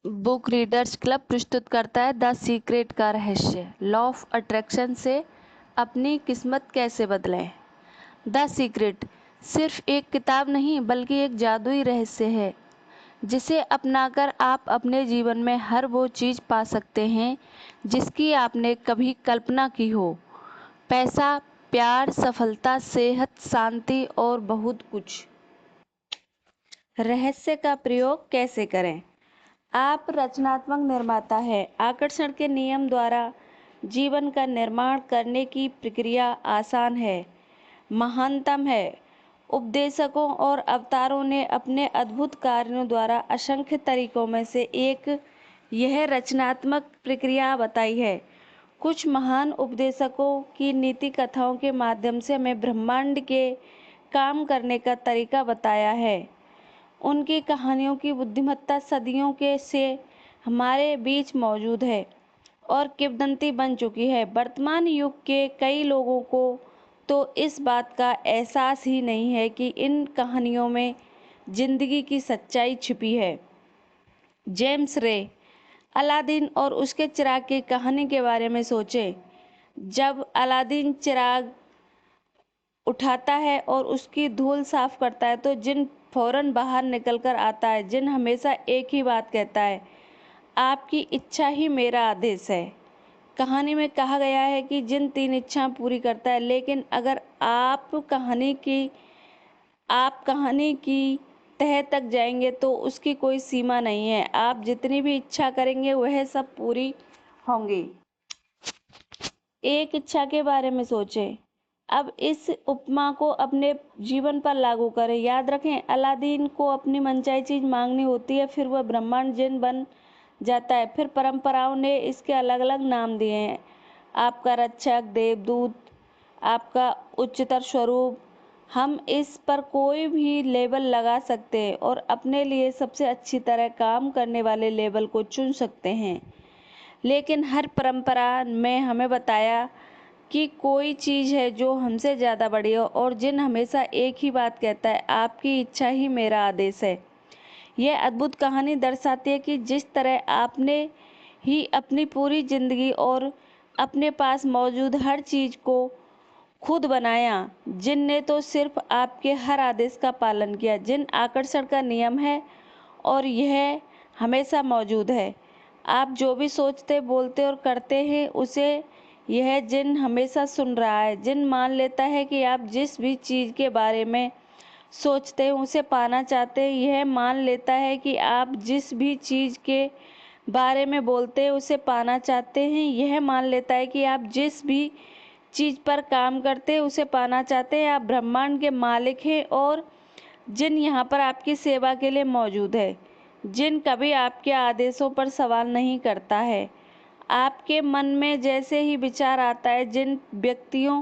Book readers club प्रस्तुत करता है द सीक्रेट का रहस्य, लॉ ऑफ अट्रैक्शन से अपनी किस्मत कैसे बदलें। द सीक्रेट सिर्फ एक किताब नहीं बल्कि एक जादुई रहस्य है जिसे अपनाकर आप अपने जीवन में हर वो चीज़ पा सकते हैं जिसकी आपने कभी कल्पना की हो। पैसा, प्यार, सफलता, सेहत, शांति और बहुत कुछ। रहस्य का प्रयोग कैसे करें। आप रचनात्मक निर्माता हैं। आकर्षण के नियम द्वारा जीवन का निर्माण करने की प्रक्रिया आसान है, महानतम है। उपदेशकों और अवतारों ने अपने अद्भुत कार्यों द्वारा असंख्य तरीकों में से एक यह रचनात्मक प्रक्रिया बताई है। कुछ महान उपदेशकों की नीति कथाओं के माध्यम से हमें ब्रह्मांड के काम करने का तरीका बताया है। उनकी कहानियों की बुद्धिमत्ता सदियों के से हमारे बीच मौजूद है और किंवदंती बन चुकी है। वर्तमान युग के कई लोगों को तो इस बात का एहसास ही नहीं है कि इन कहानियों में जिंदगी की सच्चाई छिपी है। जेम्स रे, अलादीन और उसके चिराग की कहानी के बारे में सोचें। जब अलादीन चिराग उठाता है और उसकी धूल साफ करता है तो जिन फौरन बाहर निकल कर आता है। जिन हमेशा एक ही बात कहता है, आपकी इच्छा ही मेरा आदेश है। कहानी में कहा गया है कि जिन 3 इच्छाएं पूरी करता है, लेकिन अगर आप कहानी की तह तक जाएंगे तो उसकी कोई सीमा नहीं है। आप जितनी भी इच्छा करेंगे वह सब पूरी होंगी। एक इच्छा के बारे में सोचें। अब इस उपमा को अपने जीवन पर लागू करें। याद रखें, अलादीन को अपनी मनचाही चीज मांगनी होती है, फिर वह ब्रह्मांड जिन बन जाता है। फिर परंपराओं ने इसके अलग अलग नाम दिए हैं, आपका रक्षक, देवदूत, आपका उच्चतर स्वरूप। हम इस पर कोई भी लेबल लगा सकते हैं और अपने लिए सबसे अच्छी तरह काम करने वाले लेबल को चुन सकते हैं। लेकिन हर परंपरा में हमें बताया कि कोई चीज़ है जो हमसे ज़्यादा बड़ी हो और जिन हमेशा एक ही बात कहता है, आपकी इच्छा ही मेरा आदेश है। यह अद्भुत कहानी दर्शाती है कि जिस तरह आपने ही अपनी पूरी जिंदगी और अपने पास मौजूद हर चीज़ को खुद बनाया, जिन ने तो सिर्फ आपके हर आदेश का पालन किया। जिन आकर्षण का नियम है और यह हमेशा मौजूद है। आप जो भी सोचते, बोलते और करते हैं उसे यह जिन हमेशा सुन रहा है। जिन मान लेता है कि आप जिस भी चीज़ के बारे में सोचते हैं उसे पाना चाहते हैं। यह मान लेता है कि आप जिस भी चीज़ के बारे में बोलते हैं उसे पाना चाहते हैं। यह मान लेता है कि आप जिस भी चीज़ पर काम करते हैं उसे पाना चाहते हैं। आप ब्रह्मांड के मालिक हैं और जिन यहाँ पर आपकी सेवा के लिए मौजूद है। जिन कभी आपके आदेशों पर सवाल नहीं करता है। आपके मन में जैसे ही विचार आता है, जिन व्यक्तियों,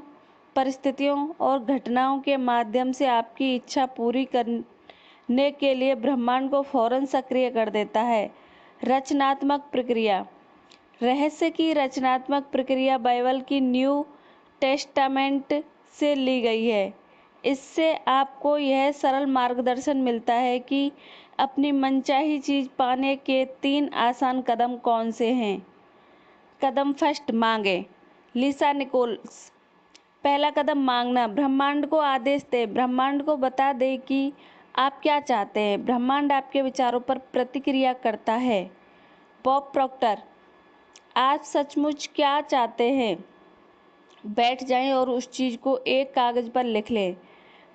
परिस्थितियों और घटनाओं के माध्यम से आपकी इच्छा पूरी करने के लिए ब्रह्मांड को फौरन सक्रिय कर देता है। रचनात्मक प्रक्रिया। रहस्य की रचनात्मक प्रक्रिया बाइबल की न्यू टेस्टामेंट से ली गई है। इससे आपको यह सरल मार्गदर्शन मिलता है कि अपनी मनचाही चीज़ पाने के 3 आसान कदम कौन से हैं। कदम फर्स्ट, मांगे। लिसा निकोल्स। पहला कदम, मांगना। ब्रह्मांड को आदेश दे। ब्रह्मांड को बता दे कि आप क्या चाहते हैं। ब्रह्मांड आपके विचारों पर प्रतिक्रिया करता है। Bob Procter. आप सचमुच क्या चाहते हैं, बैठ जाएं और उस चीज़ को एक कागज़ पर लिख लें।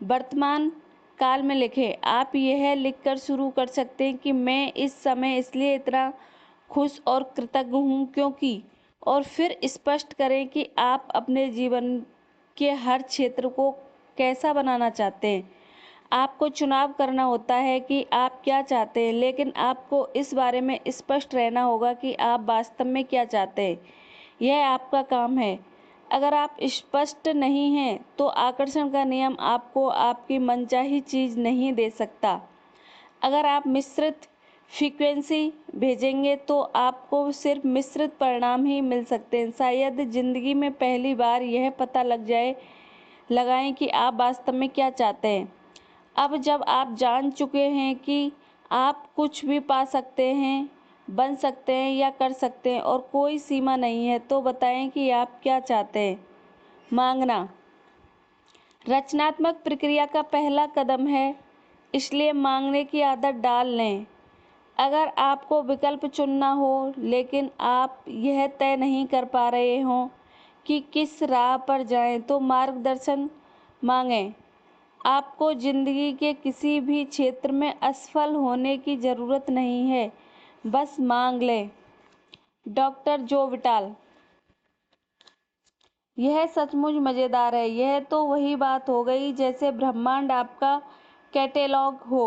वर्तमान काल में लिखें। आप यह लिखकर शुरू कर सकते हैं कि मैं इस समय इसलिए इतना खुश और कृतज्ञ हूँ क्योंकि, और फिर स्पष्ट करें कि आप अपने जीवन के हर क्षेत्र को कैसा बनाना चाहते हैं। आपको चुनाव करना होता है कि आप क्या चाहते हैं, लेकिन आपको इस बारे में स्पष्ट रहना होगा कि आप वास्तव में क्या चाहते हैं। यह आपका काम है। अगर आप स्पष्ट नहीं हैं तो आकर्षण का नियम आपको आपकी मनचाही चीज़ नहीं दे सकता। अगर आप मिश्रित फ्रीक्वेंसी भेजेंगे तो आपको सिर्फ मिश्रित परिणाम ही मिल सकते हैं। शायद जिंदगी में पहली बार यह पता लगाएं कि आप वास्तव में क्या चाहते हैं। अब जब आप जान चुके हैं कि आप कुछ भी पा सकते हैं, बन सकते हैं या कर सकते हैं और कोई सीमा नहीं है। तो बताएं कि आप क्या चाहते हैं। मांगना रचनात्मक प्रक्रिया का पहला कदम है, इसलिए मांगने की आदत डाल लें। अगर आपको विकल्प चुनना हो लेकिन आप यह तय नहीं कर पा रहे हों कि किस राह पर जाएं, तो मार्गदर्शन मांगें। आपको ज़िंदगी के किसी भी क्षेत्र में असफल होने की ज़रूरत नहीं है, बस मांग लें। डॉक्टर जो विटाल। यह सचमुच मज़ेदार है। यह तो वही बात हो गई जैसे ब्रह्मांड आपका कैटेलॉग हो।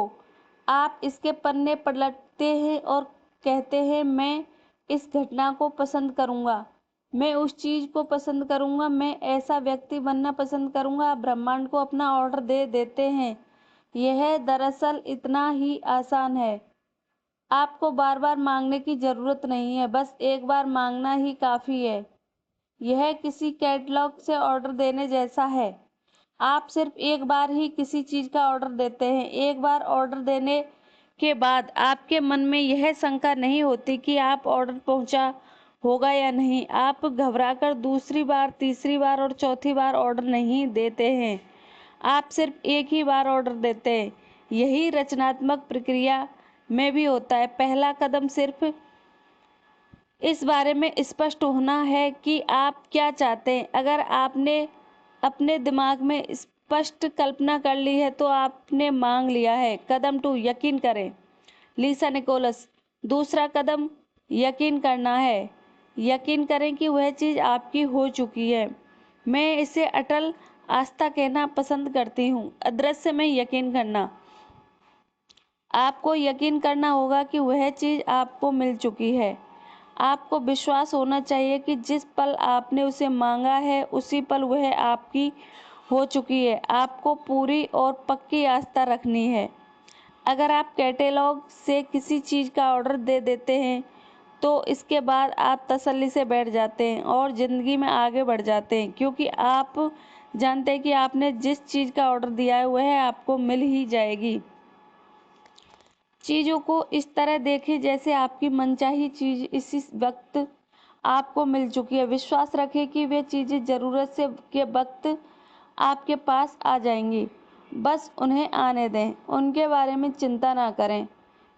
आप इसके पन्ने पलटते हैं और कहते हैं, मैं इस घटना को पसंद करूंगा, मैं उस चीज़ को पसंद करूंगा, मैं ऐसा व्यक्ति बनना पसंद करूंगा। आप ब्रह्मांड को अपना ऑर्डर दे देते हैं। यह दरअसल इतना ही आसान है। आपको बार बार मांगने की ज़रूरत नहीं है, बस एक बार मांगना ही काफ़ी है। यह किसी कैटलॉग से ऑर्डर देने जैसा है। आप सिर्फ एक बार ही किसी चीज़ का ऑर्डर देते हैं। एक बार ऑर्डर देने के बाद आपके मन में यह शंका नहीं होती कि आप ऑर्डर पहुंचा होगा या नहीं। आप घबराकर दूसरी बार, तीसरी बार और चौथी बार ऑर्डर नहीं देते हैं। आप सिर्फ एक ही बार ऑर्डर देते हैं। यही रचनात्मक प्रक्रिया में भी होता है। पहला कदम सिर्फ इस बारे में स्पष्ट होना है कि आप क्या चाहते हैं। अगर आपने अपने दिमाग में स्पष्ट कल्पना कर ली है तो आपने मांग लिया है। कदम 2, यकीन करें। लीसा निकोलस। दूसरा कदम यकीन करना है। यकीन करें कि वह चीज़ आपकी हो चुकी है। मैं इसे अटल आस्था कहना पसंद करती हूँ। अदृश्य में यकीन करना। आपको यकीन करना होगा कि वह चीज़ आपको मिल चुकी है। आपको विश्वास होना चाहिए कि जिस पल आपने उसे मांगा है उसी पल वह आपकी हो चुकी है। आपको पूरी और पक्की आस्था रखनी है। अगर आप कैटेलॉग से किसी चीज़ का ऑर्डर दे देते हैं तो इसके बाद आप तसल्ली से बैठ जाते हैं और ज़िंदगी में आगे बढ़ जाते हैं, क्योंकि आप जानते हैं कि आपने जिस चीज़ का ऑर्डर दिया है वह आपको मिल ही जाएगी। चीज़ों को इस तरह देखें जैसे आपकी मनचाही चीज़ इसी वक्त आपको मिल चुकी है। विश्वास रखें कि वे चीज़ें ज़रूरत से के वक्त आपके पास आ जाएंगी। बस उन्हें आने दें। उनके बारे में चिंता ना करें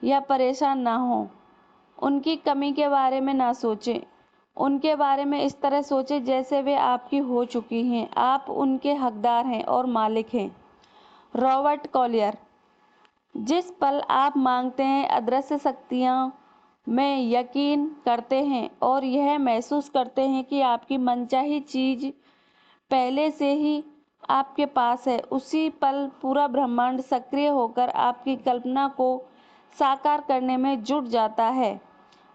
या परेशान ना हों। उनकी कमी के बारे में ना सोचें। उनके बारे में इस तरह सोचें जैसे वे आपकी हो चुकी हैं। आप उनके हकदार हैं और मालिक हैं। Robert Collier. जिस पल आप मांगते हैं, अदृश्य शक्तियाँ में यकीन करते हैं और यह महसूस करते हैं कि आपकी मनचाही चीज़ पहले से ही आपके पास है, उसी पल पूरा ब्रह्मांड सक्रिय होकर आपकी कल्पना को साकार करने में जुट जाता है।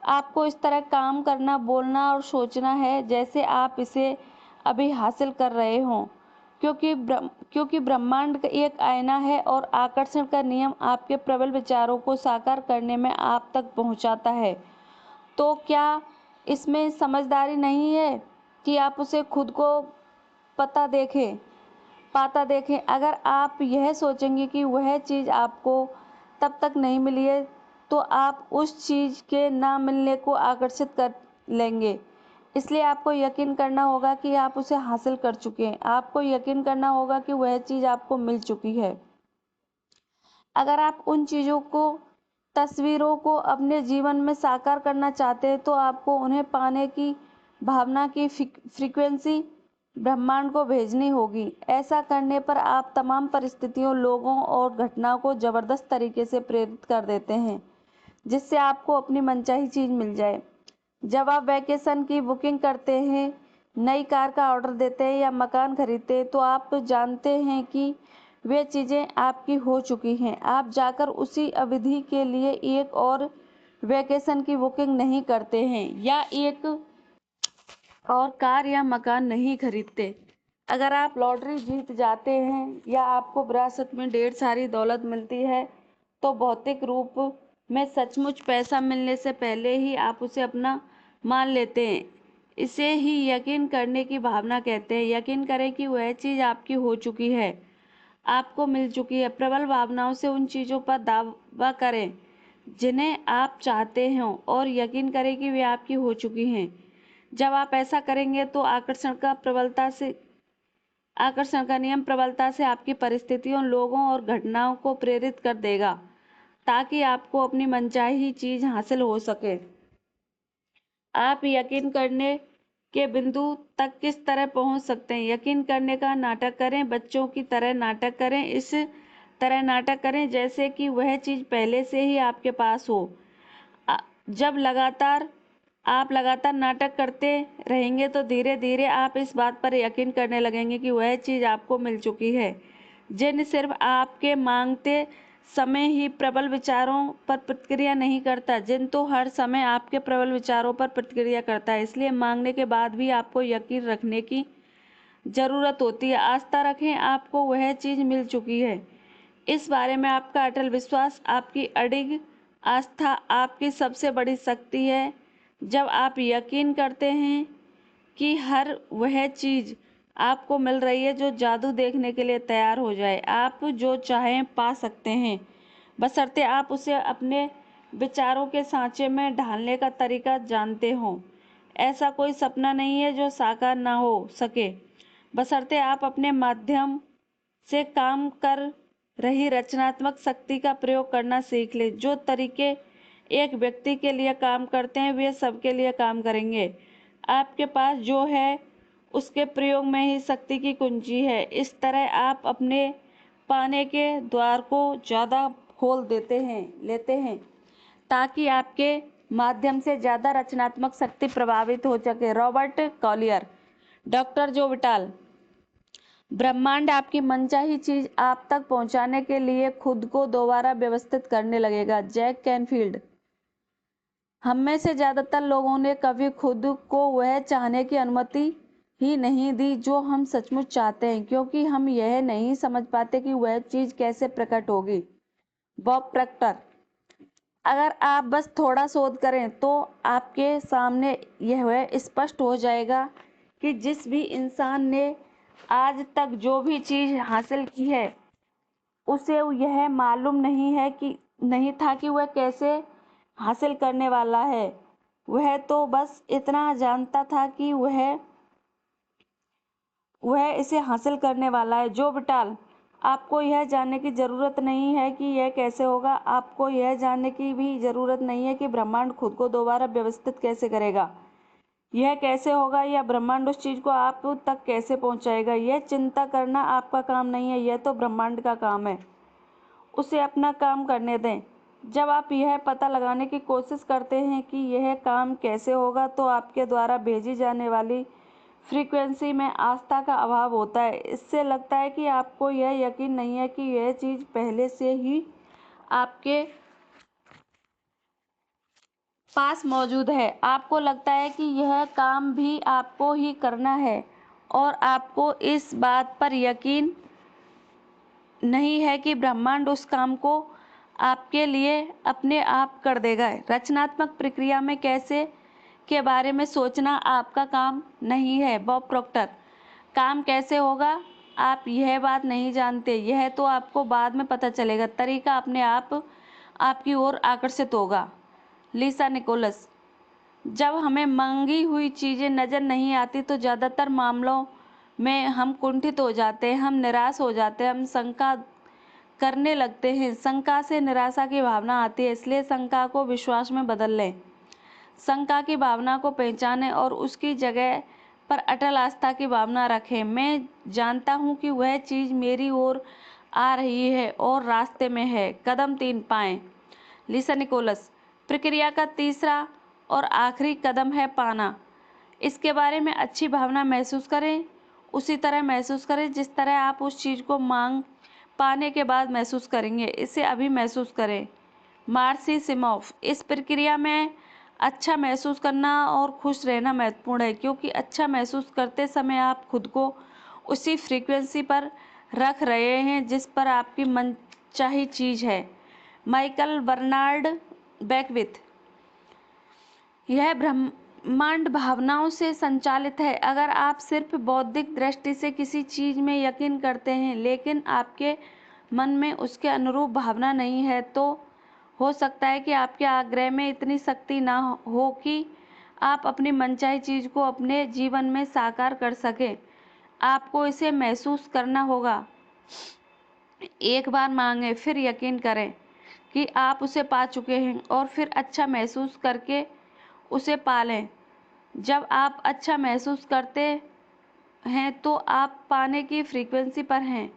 आपको इस तरह काम करना, बोलना और सोचना है जैसे आप इसे अभी हासिल कर रहे हों, क्योंकि ब्रह्मांड एक आईना है और आकर्षण का नियम आपके प्रबल विचारों को साकार करने में आप तक पहुंचाता है। तो क्या इसमें समझदारी नहीं है कि आप उसे खुद को पता देखें पाता देखें। अगर आप यह सोचेंगे कि वह चीज़ आपको तब तक नहीं मिली है तो आप उस चीज़ के ना मिलने को आकर्षित कर लेंगे। इसलिए आपको यकीन करना होगा कि आप उसे हासिल कर चुके हैं। आपको यकीन करना होगा कि वह चीज़ आपको मिल चुकी है। अगर आप उन चीज़ों को, तस्वीरों को अपने जीवन में साकार करना चाहते हैं तो आपको उन्हें पाने की भावना की फ्रीक्वेंसी ब्रह्मांड को भेजनी होगी। ऐसा करने पर आप तमाम परिस्थितियों, लोगों और घटनाओं को ज़बरदस्त तरीके से प्रेरित कर देते हैं जिससे आपको अपनी मनचाही चीज़ मिल जाए। जब आप वैकेशन की बुकिंग करते हैं, नई कार का ऑर्डर देते हैं या मकान खरीदते हैं तो आप जानते हैं कि वे चीज़ें आपकी हो चुकी हैं। आप जाकर उसी अवधि के लिए एक और वैकेशन की बुकिंग नहीं करते हैं या एक और कार या मकान नहीं खरीदते। अगर आप लॉटरी जीत जाते हैं या आपको विरासत में ढेर सारी दौलत मिलती है तो भौतिक रूप में सचमुच पैसा मिलने से पहले ही आप उसे अपना मान लेते हैं। इसे ही यकीन करने की भावना कहते हैं। यकीन करें कि वह चीज़ आपकी हो चुकी है, आपको मिल चुकी है। प्रबल भावनाओं से उन चीज़ों पर दावा करें जिन्हें आप चाहते हो और यकीन करें कि वे आपकी हो चुकी हैं। जब आप ऐसा करेंगे तो आकर्षण का नियम प्रबलता से आपकी परिस्थितियों, लोगों और घटनाओं को प्रेरित कर देगा ताकि आपको अपनी मनचाही चीज हासिल हो सके। आप यकीन करने के बिंदु तक किस तरह पहुंच सकते हैं? यकीन करने का नाटक करें, बच्चों की तरह नाटक करें, इस तरह नाटक करें जैसे कि वह चीज पहले से ही आपके पास हो। जब आप लगातार नाटक करते रहेंगे तो धीरे धीरे आप इस बात पर यकीन करने लगेंगे कि वह चीज़ आपको मिल चुकी है। जिन सिर्फ आपके मांगते समय ही प्रबल विचारों पर प्रतिक्रिया नहीं करता, जिन तो हर समय आपके प्रबल विचारों पर प्रतिक्रिया करता है। इसलिए मांगने के बाद भी आपको यकीन रखने की ज़रूरत होती है। आस्था रखें, आपको वह चीज़ मिल चुकी है। इस बारे में आपका अटल विश्वास, आपकी अडिग आस्था आपकी सबसे बड़ी शक्ति है। जब आप यकीन करते हैं कि हर वह चीज़ आपको मिल रही है जो जादू देखने के लिए तैयार हो जाए, आप जो चाहें पा सकते हैं, बशर्ते आप उसे अपने विचारों के सांचे में ढालने का तरीका जानते हों। ऐसा कोई सपना नहीं है जो साकार ना हो सके, बशर्ते आप अपने माध्यम से काम कर रही रचनात्मक शक्ति का प्रयोग करना सीख ले। जो तरीके एक व्यक्ति के लिए काम करते हैं वे सबके लिए काम करेंगे। आपके पास जो है उसके प्रयोग में ही शक्ति की कुंजी है। इस तरह आप अपने पाने के द्वार को ज़्यादा खोल लेते हैं ताकि आपके माध्यम से ज़्यादा रचनात्मक शक्ति प्रभावित हो सके। Robert Collier. डॉक्टर जो विटाल। ब्रह्मांड आपकी मनचाही चीज आप तक पहुंचाने के लिए खुद को दोबारा व्यवस्थित करने लगेगा। Jack Canfield. हम में से ज्यादातर लोगों ने कभी खुद को वह चाहने की अनुमति ही नहीं दी जो हम सचमुच चाहते हैं, क्योंकि हम यह नहीं समझ पाते कि वह चीज कैसे प्रकट होगी। Bob Procter. अगर आप बस थोड़ा शोध करें तो आपके सामने यह स्पष्ट हो जाएगा कि जिस भी इंसान ने आज तक जो भी चीज हासिल की है उसे यह मालूम नहीं था कि वह कैसे हासिल करने वाला है। वह तो बस इतना जानता था कि वह इसे हासिल करने वाला है। जो विटाल। आपको यह जानने की जरूरत नहीं है कि यह कैसे होगा, आपको यह जानने की भी जरूरत नहीं है कि ब्रह्मांड खुद को दोबारा व्यवस्थित कैसे करेगा। यह कैसे होगा या ब्रह्मांड उस चीज को आप तक कैसे पहुंचाएगा, यह चिंता करना आपका काम नहीं है, यह तो ब्रह्मांड का काम है। उसे अपना काम करने दें। जब आप यह पता लगाने की कोशिश करते हैं कि यह काम कैसे होगा तो आपके द्वारा भेजी जाने वाली फ्रीक्वेंसी में आस्था का अभाव होता है। इससे लगता है कि आपको यह यकीन नहीं है कि यह चीज पहले से ही आपके पास मौजूद है। आपको लगता है कि यह काम भी आपको ही करना है और आपको इस बात पर यकीन नहीं है कि ब्रह्मांड उस काम को आपके लिए अपने आप कर देगा। रचनात्मक प्रक्रिया में कैसे के बारे में सोचना आपका काम नहीं है। Bob Procter. काम कैसे होगा आप यह बात नहीं जानते, यह तो आपको बाद में पता चलेगा। तरीका अपने आप आपकी ओर आकर्षित होगा। लिसा निकोलस। जब हमें मांगी हुई चीज़ें नज़र नहीं आती तो ज़्यादातर मामलों में हम कुंठित हो जाते हैं, हम निराश हो जाते हैं, हम शंका करने लगते हैं। शंका से निराशा की भावना आती है, इसलिए शंका को विश्वास में बदल लें। शंका की भावना को पहचानें और उसकी जगह पर अटल आस्था की भावना रखें। मैं जानता हूँ कि वह चीज़ मेरी ओर आ रही है और रास्ते में है। कदम 3 पाएं। लिसा निकोलस। प्रक्रिया का तीसरा और आखिरी कदम है पाना। इसके बारे में अच्छी भावना महसूस करें, उसी तरह महसूस करें जिस तरह आप उस चीज़ को पाने के बाद महसूस करेंगे। इसे अभी महसूस करें। मार्सी सिमोफ। इस प्रक्रिया में अच्छा महसूस करना और खुश रहना महत्वपूर्ण है, क्योंकि अच्छा महसूस करते समय आप खुद को उसी फ्रीक्वेंसी पर रख रहे हैं जिस पर आपकी मनचाही चीज़ है। Michael Bernard Beckwith. यह ब्रह्मांड भावनाओं से संचालित है। अगर आप सिर्फ बौद्धिक दृष्टि से किसी चीज में यकीन करते हैं लेकिन आपके मन में उसके अनुरूप भावना नहीं है तो हो सकता है कि आपके आग्रह में इतनी शक्ति ना हो कि आप अपनी मनचाही चीज को अपने जीवन में साकार कर सकें। आपको इसे महसूस करना होगा। एक बार मांगे, फिर यकीन करें कि आप उसे पा चुके हैं और फिर अच्छा महसूस करके उसे पालें। जब आप अच्छा महसूस करते हैं तो आप पाने की फ्रीक्वेंसी पर हैं।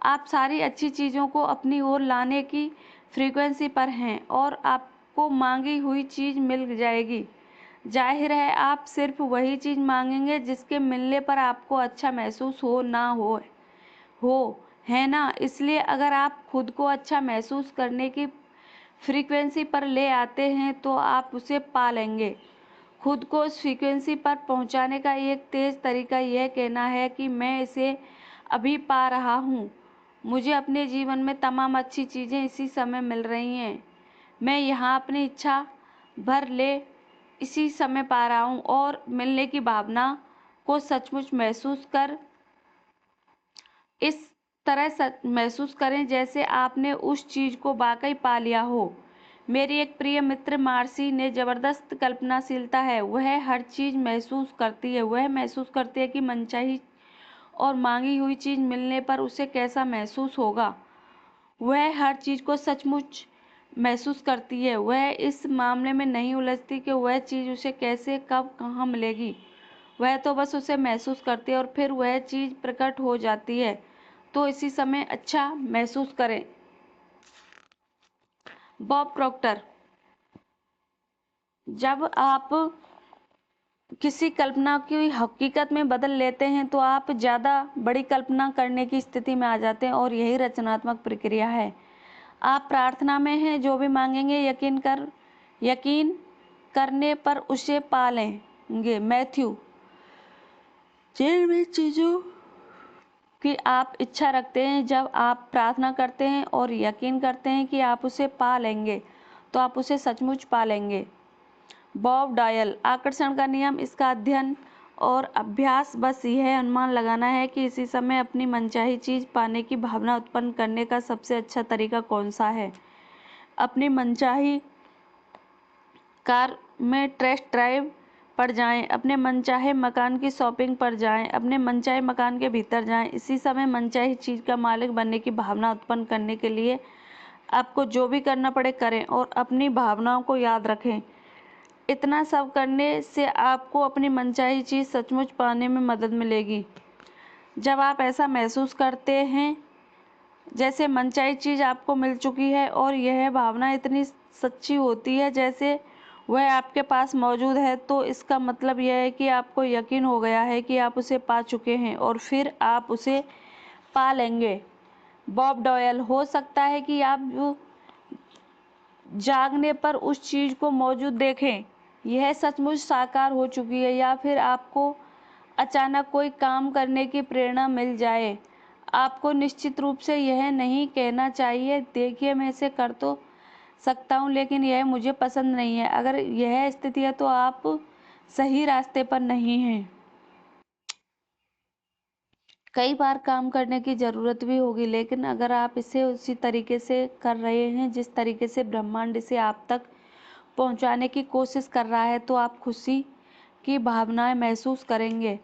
आप सारी अच्छी चीज़ों को अपनी ओर लाने की फ्रीक्वेंसी पर हैं और आपको मांगी हुई चीज़ मिल जाएगी। जाहिर है आप सिर्फ वही चीज़ मांगेंगे जिसके मिलने पर आपको अच्छा महसूस हो ना हो, है ना? इसलिए अगर आप खुद को अच्छा महसूस करने की फ्रीक्वेंसी पर ले आते हैं तो आप उसे पा लेंगे। खुद को उस फ्रीक्वेंसी पर पहुंचाने का एक तेज़ तरीका यह कहना है कि मैं इसे अभी पा रहा हूँ। मुझे अपने जीवन में तमाम अच्छी चीज़ें इसी समय मिल रही हैं। मैं यहाँ अपनी इच्छा भर ले इसी समय पा रहा हूँ और मिलने की भावना को सचमुच महसूस कर इस तरह महसूस करें जैसे आपने उस चीज़ को वाकई पा लिया हो। मेरी एक प्रिय मित्र मार्सी ने ज़बरदस्त कल्पनाशीलता है। वह हर चीज़ महसूस करती है। वह महसूस करती है कि मनचाही और मांगी हुई चीज़ मिलने पर उसे कैसा महसूस होगा। वह हर चीज़ को सचमुच महसूस करती है। वह इस मामले में नहीं उलझती कि वह चीज़ उसे कैसे, कब, कहाँ मिलेगी। वह तो बस उसे महसूस करती है और फिर वह चीज़ प्रकट हो जाती है। तो इसी समय अच्छा महसूस करें। Bob Procter. जब आप किसी कल्पना की हकीकत में बदल लेते हैं तो आप ज़्यादा बड़ी कल्पना करने की स्थिति में आ जाते हैं और यही रचनात्मक प्रक्रिया है। आप प्रार्थना में हैं, जो भी मांगेंगे यकीन करने पर उसे पा लेंगे। मैथ्यू। जिन भी चीज़ों कि आप इच्छा रखते हैं, जब आप प्रार्थना करते हैं और यकीन करते हैं कि आप उसे पा लेंगे तो आप उसे सचमुच पा लेंगे। Bob Doyle. आकर्षण का नियम। इसका अध्ययन और अभ्यास बस यह अनुमान लगाना है कि इसी समय अपनी मनचाही चीज़ पाने की भावना उत्पन्न करने का सबसे अच्छा तरीका कौन सा है। अपनी मनचाही कार में टेस्ट ड्राइव पर जाएं, अपने मनचाहे मकान की शॉपिंग पर जाएं, अपने मनचाहे मकान के भीतर जाएं। इसी समय मनचाही चीज़ का मालिक बनने की भावना उत्पन्न करने के लिए आपको जो भी करना पड़े करें और अपनी भावनाओं को याद रखें। इतना सब करने से आपको अपनी मनचाही चीज़ सचमुच पाने में मदद मिलेगी। जब आप ऐसा महसूस करते हैं जैसे मनचाही चीज़ आपको मिल चुकी है और यह भावना इतनी सच्ची होती है जैसे वह आपके पास मौजूद है, तो इसका मतलब यह है कि आपको यकीन हो गया है कि आप उसे पा चुके हैं और फिर आप उसे पा लेंगे। Bob Doyle. हो सकता है कि आप जागने पर उस चीज़ को मौजूद देखें, यह सचमुच साकार हो चुकी है, या फिर आपको अचानक कोई काम करने की प्रेरणा मिल जाए। आपको निश्चित रूप से यह नहीं कहना चाहिए, देखिए मैं इसे कर तो सकता हूँ लेकिन यह मुझे पसंद नहीं है। अगर यह स्थिति है तो आप सही रास्ते पर नहीं हैं। कई बार काम करने की ज़रूरत भी होगी, लेकिन अगर आप इसे उसी तरीके से कर रहे हैं जिस तरीके से ब्रह्मांड इसे आप तक पहुंचाने की कोशिश कर रहा है, तो आप खुशी की भावनाएं महसूस करेंगे।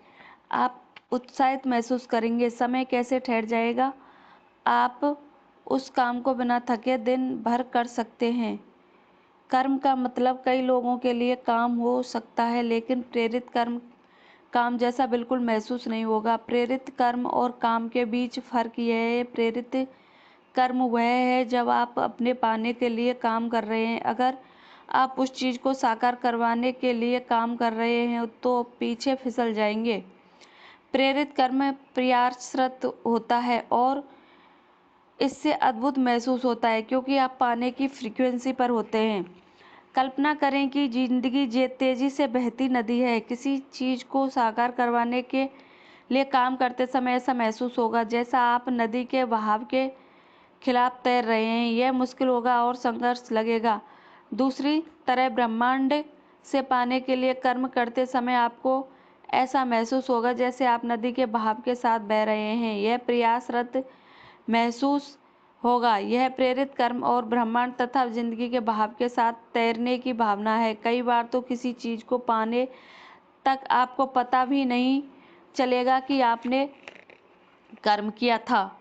आप उत्साहित महसूस करेंगे। समय कैसे ठहर जाएगा। आप उस काम को बिना थके दिन भर कर सकते हैं। कर्म का मतलब कई लोगों के लिए काम हो सकता है, लेकिन प्रेरित कर्म काम जैसा बिल्कुल महसूस नहीं होगा। प्रेरित कर्म और काम के बीच फ़र्क यह है, प्रेरित कर्म वह है जब आप अपने पाने के लिए काम कर रहे हैं। अगर आप उस चीज़ को साकार करवाने के लिए काम कर रहे हैं तो पीछे फिसल जाएंगे। प्रेरित कर्म प्रयासरत होता है और इससे अद्भुत महसूस होता है क्योंकि आप पाने की फ्रीक्वेंसी पर होते हैं। कल्पना करें कि जिंदगी तेजी से बहती नदी है। किसी चीज़ को साकार करवाने के लिए काम करते समय ऐसा महसूस होगा जैसा आप नदी के बहाव के खिलाफ तैर रहे हैं। यह मुश्किल होगा और संघर्ष लगेगा। दूसरी तरह ब्रह्मांड से पाने के लिए कर्म करते समय आपको ऐसा महसूस होगा जैसे आप नदी के बहाव के साथ बह रहे हैं। यह प्रयासरत महसूस होगा। यह प्रेरित कर्म और ब्रह्मांड तथा जिंदगी के भाव के साथ तैरने की भावना है। कई बार तो किसी चीज को पाने तक आपको पता भी नहीं चलेगा कि आपने कर्म किया था।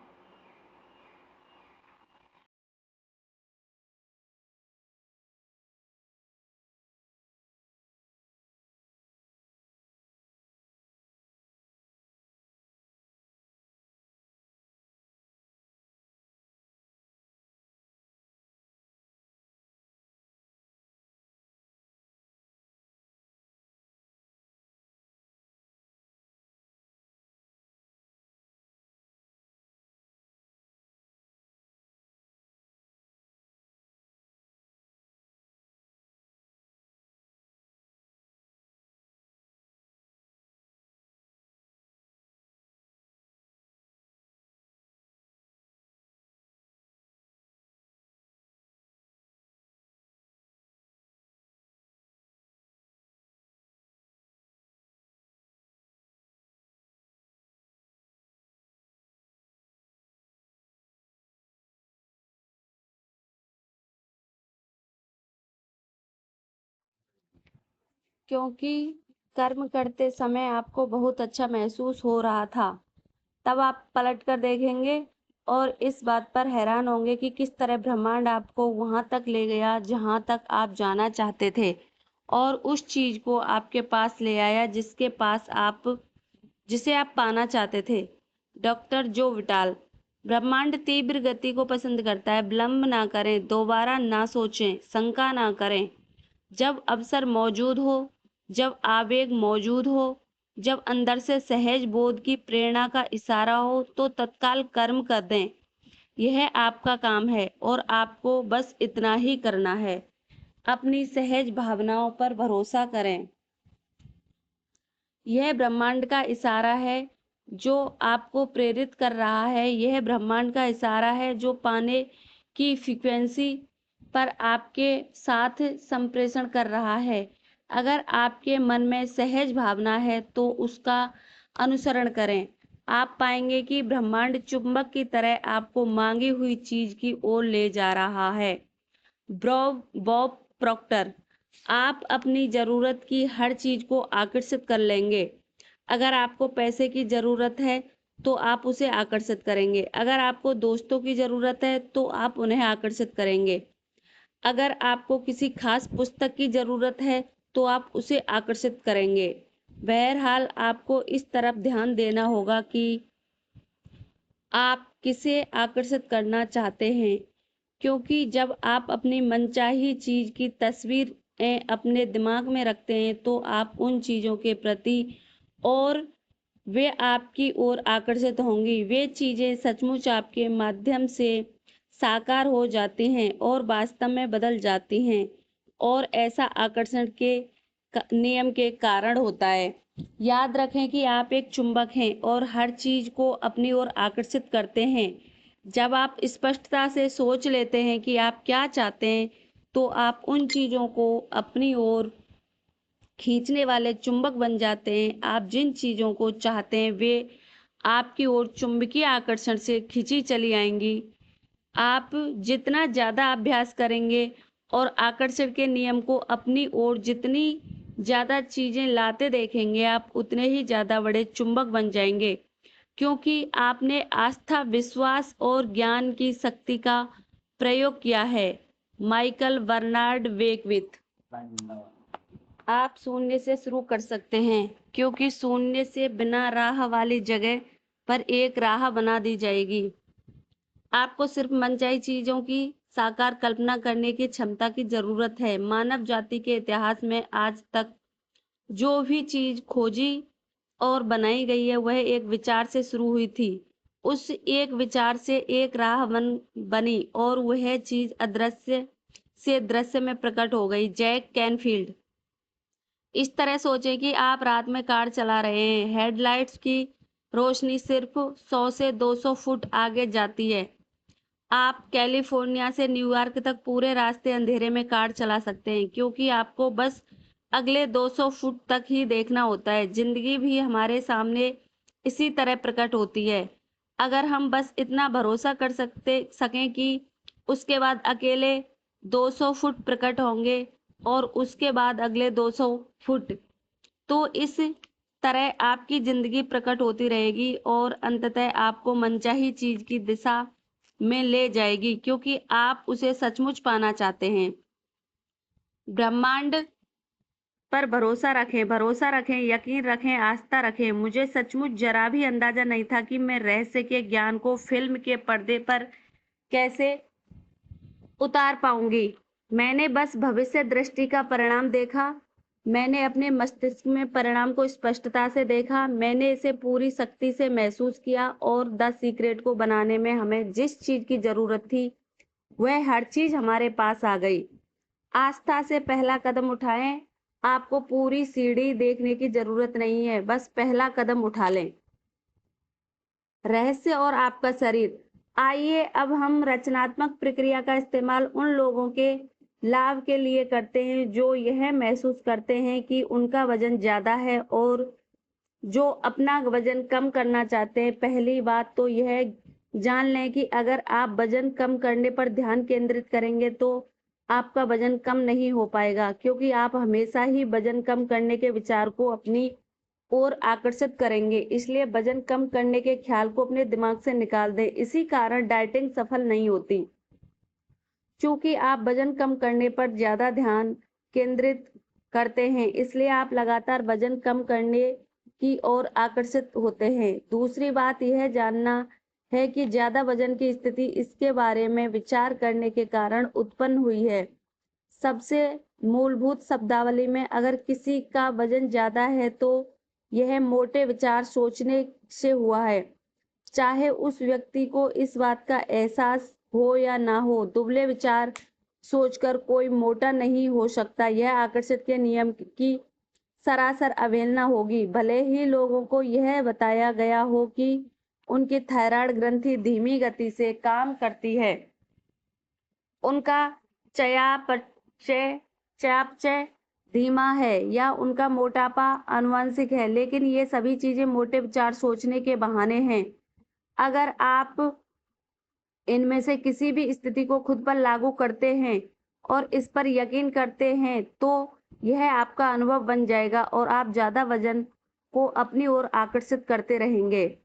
क्योंकि कर्म करते समय आपको बहुत अच्छा महसूस हो रहा था। तब आप पलट कर देखेंगे और इस बात पर हैरान होंगे कि किस तरह ब्रह्मांड आपको वहां तक ले गया जहां तक आप जाना चाहते थे और उस चीज को आपके पास ले आया जिसे आप पाना चाहते थे। डॉक्टर जो विटाल। ब्रह्मांड तीव्र गति को पसंद करता है। विलंब ना करें, दोबारा ना सोचें, शंका ना करें। जब अवसर मौजूद हो, जब आवेग मौजूद हो, जब अंदर से सहज बोध की प्रेरणा का इशारा हो तो तत्काल कर्म कर दें। यह आपका काम है और आपको बस इतना ही करना है। अपनी सहज भावनाओं पर भरोसा करें। यह ब्रह्मांड का इशारा है जो आपको प्रेरित कर रहा है। यह ब्रह्मांड का इशारा है जो पाने की फ्रीक्वेंसी पर आपके साथ संप्रेषण कर रहा है। अगर आपके मन में सहज भावना है तो उसका अनुसरण करें। आप पाएंगे कि ब्रह्मांड चुंबक की तरह आपको मांगी हुई चीज की ओर ले जा रहा है। Bob Procter. आप अपनी जरूरत की हर चीज को आकर्षित कर लेंगे। अगर आपको पैसे की जरूरत है तो आप उसे आकर्षित करेंगे। अगर आपको दोस्तों की जरूरत है तो आप उन्हें आकर्षित करेंगे। अगर आपको किसी खास पुस्तक की जरूरत है तो आप उसे आकर्षित करेंगे। बहरहाल आपको इस तरफ ध्यान देना होगा कि आप किसे आकर्षित करना चाहते हैं, क्योंकि जब आप अपनी मनचाही चीज की तस्वीर अपने दिमाग में रखते हैं तो आप उन चीजों के प्रति और वे आपकी ओर आकर्षित होंगी। वे चीजें सचमुच आपके माध्यम से साकार हो जाती हैं और वास्तव में बदल जाती हैं और ऐसा आकर्षण के नियम के कारण होता है। याद रखें कि आप एक चुंबक हैं और हर चीज को अपनी ओर आकर्षित करते हैं। जब आप स्पष्टता से सोच लेते हैं कि आप क्या चाहते हैं तो आप उन चीजों को अपनी ओर खींचने वाले चुंबक बन जाते हैं। आप जिन चीजों को चाहते हैं वे आपकी ओर चुंबकीय आकर्षण से खींची चली आएंगी। आप जितना ज्यादा अभ्यास करेंगे और आकर्षण के नियम को अपनी ओर जितनी ज्यादा चीजें लाते देखेंगे आप उतने ही ज्यादा बड़े चुंबक बन जाएंगे, क्योंकि आपने आस्था, विश्वास और ज्ञान की शक्ति का प्रयोग किया है। Michael Bernard Beckwith. आप शून्य से शुरू कर सकते हैं, क्योंकि शून्य से बिना राह वाली जगह पर एक राह बना दी जाएगी। आपको सिर्फ मनचाही चीजों की साकार कल्पना करने की क्षमता की जरूरत है। मानव जाति के इतिहास में आज तक जो भी चीज खोजी और बनाई गई है वह एक विचार से शुरू हुई थी। उस एक विचार से एक राह बनी और वह चीज अदृश्य से दृश्य में प्रकट हो गई। Jack Canfield. इस तरह सोचें कि आप रात में कार चला रहे हैं। हेडलाइट्स की रोशनी सिर्फ 100 से 200 फुट आगे जाती है। आप कैलिफोर्निया से न्यूयॉर्क तक पूरे रास्ते अंधेरे में कार चला सकते हैं, क्योंकि आपको बस अगले 200 फुट तक ही देखना होता है। जिंदगी भी हमारे सामने इसी तरह प्रकट होती है। अगर हम बस इतना भरोसा कर सकें कि उसके बाद अकेले 200 फुट प्रकट होंगे और उसके बाद अगले 200 फुट, तो इस तरह आपकी जिंदगी प्रकट होती रहेगी और अंततः आपको मनचाही चीज की दिशा में ले जाएगी, क्योंकि आप उसे सचमुच पाना चाहते हैं। ब्रह्मांड पर भरोसा रखें, यकीन रखें, आस्था रखें। मुझे सचमुच जरा भी अंदाजा नहीं था कि मैं रहस्य के ज्ञान को फिल्म के पर्दे पर कैसे उतार पाऊंगी। मैंने बस भविष्य दृष्टि का परिणाम देखा। मैंने अपने मस्तिष्क में परिणाम को स्पष्टता से देखा। मैंने इसे पूरी शक्ति से महसूस किया और द सीक्रेट को बनाने में हमें जिस चीज की जरूरत थी वह हर चीज हमारे पास आ गई। आस्था से पहला कदम उठाएं। आपको पूरी सीढ़ी देखने की जरूरत नहीं है, बस पहला कदम उठा लें। रहस्य और आपका शरीर। आइए अब हम रचनात्मक प्रक्रिया का इस्तेमाल उन लोगों के लाभ के लिए करते हैं जो यह महसूस करते हैं कि उनका वजन ज्यादा है और जो अपना वजन कम करना चाहते हैं। पहली बात तो यह जान लें कि अगर आप वजन कम करने पर ध्यान केंद्रित करेंगे तो आपका वजन कम नहीं हो पाएगा, क्योंकि आप हमेशा ही वजन कम करने के विचार को अपनी ओर आकर्षित करेंगे। इसलिए वजन कम करने के ख्याल को अपने दिमाग से निकाल दें। इसी कारण डाइटिंग सफल नहीं होती, क्योंकि आप वजन कम करने पर ज्यादा ध्यान केंद्रित करते हैं, इसलिए आप लगातार वजन कम करने की ओर आकर्षित होते हैं। दूसरी बात यह जानना है कि ज्यादा वजन की स्थिति इसके बारे में विचार करने के कारण उत्पन्न हुई है। सबसे मूलभूत शब्दावली में अगर किसी का वजन ज्यादा है तो यह मोटे विचार सोचने से हुआ है, चाहे उस व्यक्ति को इस बात का एहसास हो या ना हो। दुबले विचार सोचकर कोई मोटा नहीं हो सकता। यह आकर्षण के नियम की सरासर अवहेलना होगी। भले ही लोगों को यह बताया गया हो कि उनकी थायराइड ग्रंथि धीमी गति से काम करती है, उनका चयापचय धीमा है या उनका मोटापा आनुवंशिक है, लेकिन ये सभी चीजें मोटे विचार सोचने के बहाने हैं। अगर आप इनमें से किसी भी स्थिति को खुद पर लागू करते हैं और इस पर यकीन करते हैं तो यह आपका अनुभव बन जाएगा और आप ज्यादा वजन को अपनी ओर आकर्षित करते रहेंगे।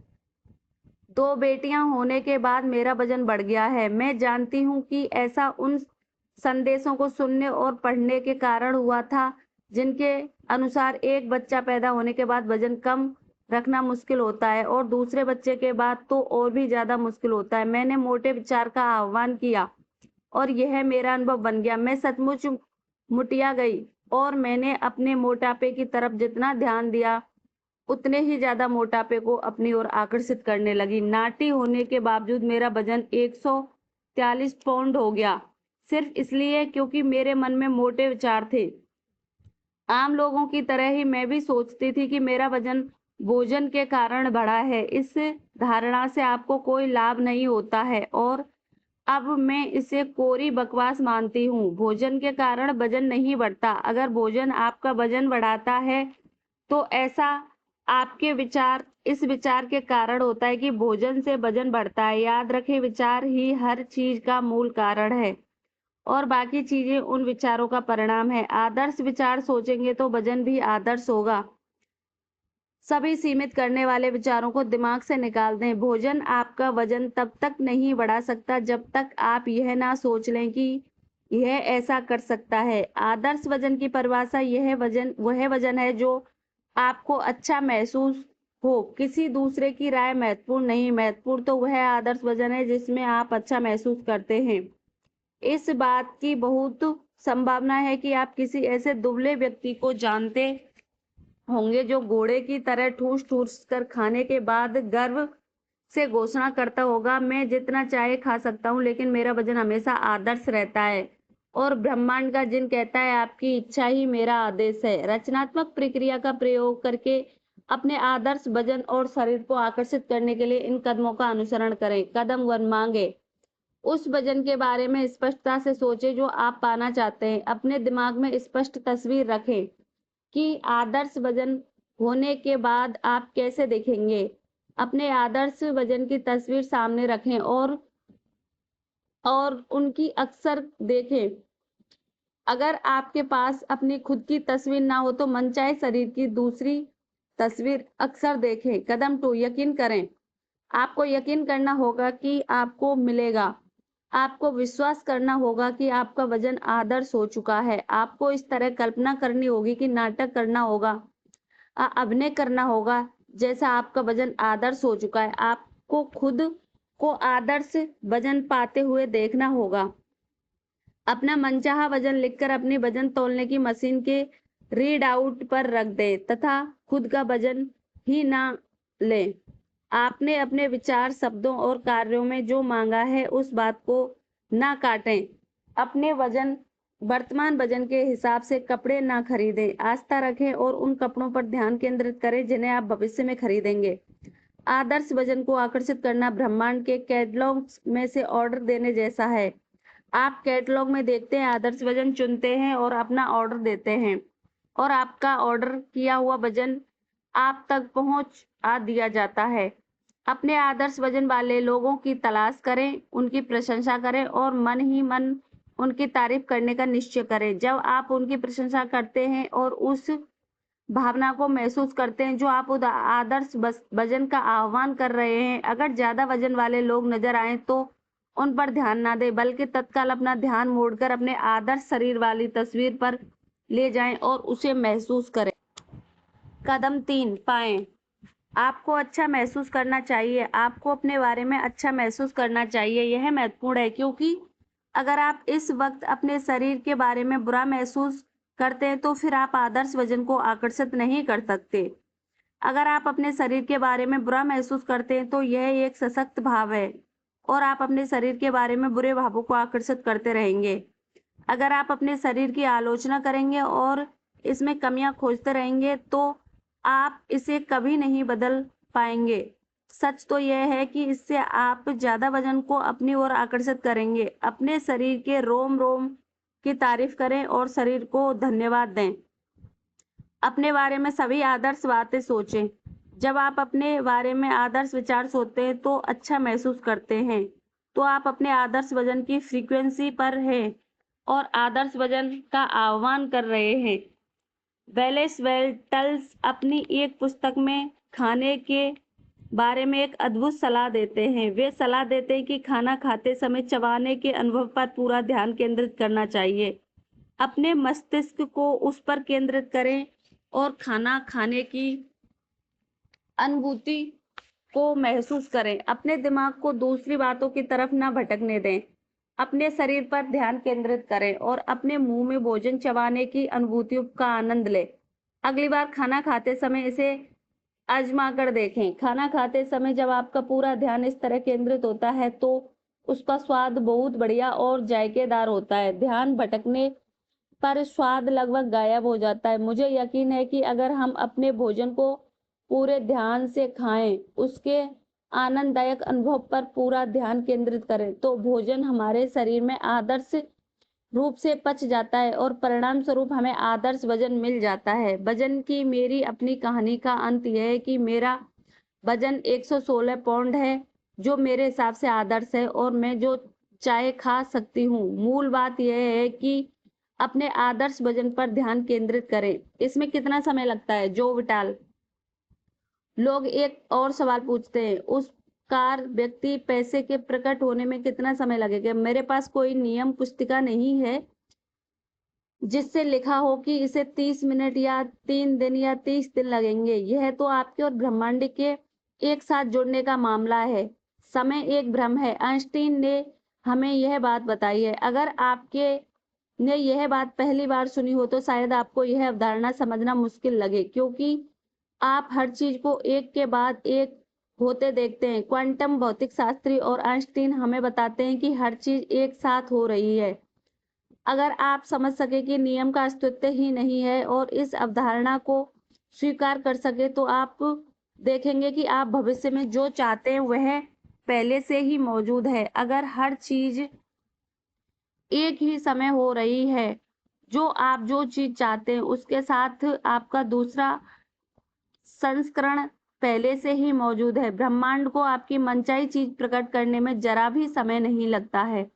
2 बेटियां होने के बाद मेरा वजन बढ़ गया है। मैं जानती हूँ कि ऐसा उन संदेशों को सुनने और पढ़ने के कारण हुआ था जिनके अनुसार एक बच्चा पैदा होने के बाद वजन कम रखना मुश्किल होता है और दूसरे बच्चे के बाद तो और भी ज्यादा मुश्किल होता है। मैंने मोटे विचार का आह्वान किया और यह मेरा अनुभव बन गया। मैं सचमुच मुटिया गई और मैंने अपने मोटापे की तरफ जितना ध्यान दिया उतने ही ज्यादा मोटापे को अपनी ओर आकर्षित करने लगी। नाटी होने के बावजूद मेरा वजन 143 पाउंड हो गया, सिर्फ इसलिए क्योंकि मेरे मन में मोटे विचार थे। आम लोगों की तरह ही मैं भी सोचती थी कि मेरा वजन भोजन के कारण बढ़ा है। इस धारणा से आपको कोई लाभ नहीं होता है और अब मैं इसे कोरी बकवास मानती हूँ। भोजन के कारण वजन नहीं बढ़ता। अगर भोजन आपका वजन बढ़ाता है तो ऐसा आपके इस विचार के कारण होता है कि भोजन से वजन बढ़ता है। याद रखें, विचार ही हर चीज का मूल कारण है और बाकी चीजें उन विचारों का परिणाम है। आदर्श विचार सोचेंगे तो वजन भी आदर्श होगा। सभी सीमित करने वाले विचारों को दिमाग से निकाल दें। भोजन आपका वजन तब तक नहीं बढ़ा सकता जब तक आप यह ना सोच लें कि यह ऐसा कर सकता है। आदर्श वजन की परिभाषा वह वजन है जो आपको अच्छा महसूस हो। किसी दूसरे की राय महत्वपूर्ण नहीं, महत्वपूर्ण तो वह आदर्श वजन है जिसमें आप अच्छा महसूस करते हैं। इस बात की बहुत संभावना है कि आप किसी ऐसे दुबले व्यक्ति को जानते होंगे जो घोड़े की तरह ठूस ठूस कर खाने के बाद गर्व से घोषणा करता होगा, मैं जितना चाहे खा सकता हूँ लेकिन मेरा वजन हमेशा आदर्श रहता है। और ब्रह्मांड का जिन कहता है आपकी इच्छा ही मेरा आदेश है। रचनात्मक प्रक्रिया का प्रयोग करके अपने आदर्श वजन और शरीर को आकर्षित करने के लिए इन कदमों का अनुसरण करें। कदम 1, मांगे। उस वजन के बारे में स्पष्टता से सोचें जो आप पाना चाहते हैं। अपने दिमाग में स्पष्ट तस्वीर रखें कि आदर्श वजन होने के बाद आप कैसे दिखेंगे। अपने आदर्श वजन की तस्वीर सामने रखें और उनकी अक्सर देखें। अगर आपके पास अपनी खुद की तस्वीर ना हो तो मनचाहे शरीर की दूसरी तस्वीर अक्सर देखें। कदम 2, यकीन करें। आपको यकीन करना होगा कि आपको मिलेगा। आपको विश्वास करना होगा कि आपका वजन आदर्श हो चुका है। आपको इस तरह कल्पना करनी होगी कि नाटक करना होगा, अभिनय करना होगा जैसा आपका वजन आदर्श हो चुका है। आपको खुद को आदर्श वजन पाते हुए देखना होगा। अपना मनचाहा वजन लिखकर अपनी वजन तौलने की मशीन के रीड आउट पर रख दें तथा खुद का वजन ही ना लें। आपने अपने विचार, शब्दों और कार्यों में जो मांगा है उस बात को ना काटें। अपने वजन वर्तमान वजन के हिसाब से कपड़े ना खरीदें। आस्था रखें और उन कपड़ों पर ध्यान केंद्रित करें जिन्हें आप भविष्य में खरीदेंगे। आदर्श वजन को आकर्षित करना ब्रह्मांड के कैटलॉग में से ऑर्डर देने जैसा है। आप कैटलॉग में देखते हैं, आदर्श वजन चुनते हैं और अपना ऑर्डर देते हैं और आपका ऑर्डर किया हुआ वजन आप तक पहुंचा दिया जाता है। अपने आदर्श वजन वाले लोगों की तलाश करें, उनकी प्रशंसा करें और मन ही मन उनकी तारीफ करने का निश्चय करें। जब आप उनकी प्रशंसा करते हैं और उस भावना को महसूस करते हैं जो आप आदर्श वजन का आह्वान कर रहे हैं, अगर ज्यादा वजन वाले लोग नजर आए तो उन पर ध्यान ना दें, बल्कि तत्काल अपना ध्यान मोड़कर अपने आदर्श शरीर वाली तस्वीर पर ले जाएं और उसे महसूस करें। कदम 3, पाएं। आपको अच्छा महसूस करना चाहिए। आपको अपने बारे में अच्छा महसूस करना चाहिए। यह महत्वपूर्ण है क्योंकि अगर आप इस वक्त अपने शरीर के बारे में बुरा महसूस करते हैं तो फिर आप आदर्श वजन को आकर्षित नहीं कर सकते। अगर आप अपने शरीर के बारे में बुरा महसूस करते हैं तो यह एक सशक्त भाव है और आप अपने शरीर के बारे में बुरे भावों को आकर्षित करते रहेंगे। अगर आप अपने शरीर की आलोचना करेंगे और इसमें कमियां खोजते रहेंगे तो आप इसे कभी नहीं बदल पाएंगे। सच तो यह है कि इससे आप ज्यादा वजन को अपनी ओर आकर्षित करेंगे। अपने शरीर के रोम रोम की तारीफ करें और शरीर को धन्यवाद दें। अपने बारे में सभी आदर्श बातें सोचें। जब आप अपने बारे में आदर्श विचार सोचते हैं तो अच्छा महसूस करते हैं, तो आप अपने आदर्श वजन की फ्रीक्वेंसी पर हैं और आदर्श वजन का आह्वान कर रहे हैं। वेलेस वेल्टल्स अपनी एक पुस्तक में खाने के बारे में एक अद्भुत सलाह देते हैं। वे सलाह देते हैं कि खाना खाते समय चबाने के अनुभव पर पूरा ध्यान केंद्रित करना चाहिए। अपने मस्तिष्क को उस पर केंद्रित करें और खाना खाने की अनुभूति को महसूस करें। अपने दिमाग को दूसरी बातों की तरफ न भटकने दें। अपने शरीर पर ध्यान केंद्रित करें और अपने मुंह में भोजन चबाने की अनुभूतियों का आनंद लें। अगली बार खाना खाते समय इसे आजमा कर देखें। खाना खाते समय जब आपका पूरा ध्यान इस तरह केंद्रित होता है तो उसका स्वाद बहुत बढ़िया और जायकेदार होता है। ध्यान भटकने पर स्वाद लगभग गायब हो जाता है। मुझे यकीन है कि अगर हम अपने भोजन को पूरे ध्यान से खाएं, उसके आनंददायक अनुभव पर पूरा ध्यान केंद्रित करें, तो भोजन हमारे शरीर में आदर्श रूप से पच जाता है और परिणाम स्वरूप हमें आदर्श वजन मिल जाता है। वजन की मेरी अपनी कहानी का अंत यह है कि मेरा वजन 116 पाउंड है, जो मेरे हिसाब से आदर्श है और मैं जो चाहे खा सकती हूँ। मूल बात यह है कि अपने आदर्श वजन पर ध्यान केंद्रित करें। इसमें कितना समय लगता है, जो विटाल? लोग एक और सवाल पूछते हैं, उस कार व्यक्ति पैसे के प्रकट होने में कितना समय लगेगा? मेरे पास कोई नियम पुस्तिका नहीं है जिससे लिखा हो कि इसे 30 मिनट या 3 दिन या 30 दिन लगेंगे। यह तो आपके और ब्रह्मांड के एक साथ जुड़ने का मामला है। समय एक भ्रम है। आइंस्टीन ने हमें यह बात बताई है। अगर आपके ने यह बात पहली बार सुनी हो तो शायद आपको यह अवधारणा समझना मुश्किल लगे, क्योंकि आप हर चीज को एक के बाद एक होते देखते हैं। क्वांटम भौतिक शास्त्री और आइंस्टीन हमें बताते हैं कि हर चीज एक साथ हो रही है। अगर आप समझ सके कि नियम का अस्तित्व ही नहीं है और इस अवधारणा को स्वीकार कर सके तो आप देखेंगे कि आप भविष्य में जो चाहते हैं वह पहले से ही मौजूद है। अगर हर चीज एक ही समय हो रही है, जो चीज चाहते हैं उसके साथ आपका दूसरा संस्करण पहले से ही मौजूद है। ब्रह्मांड को आपकी मनचाही चीज प्रकट करने में जरा भी समय नहीं लगता है।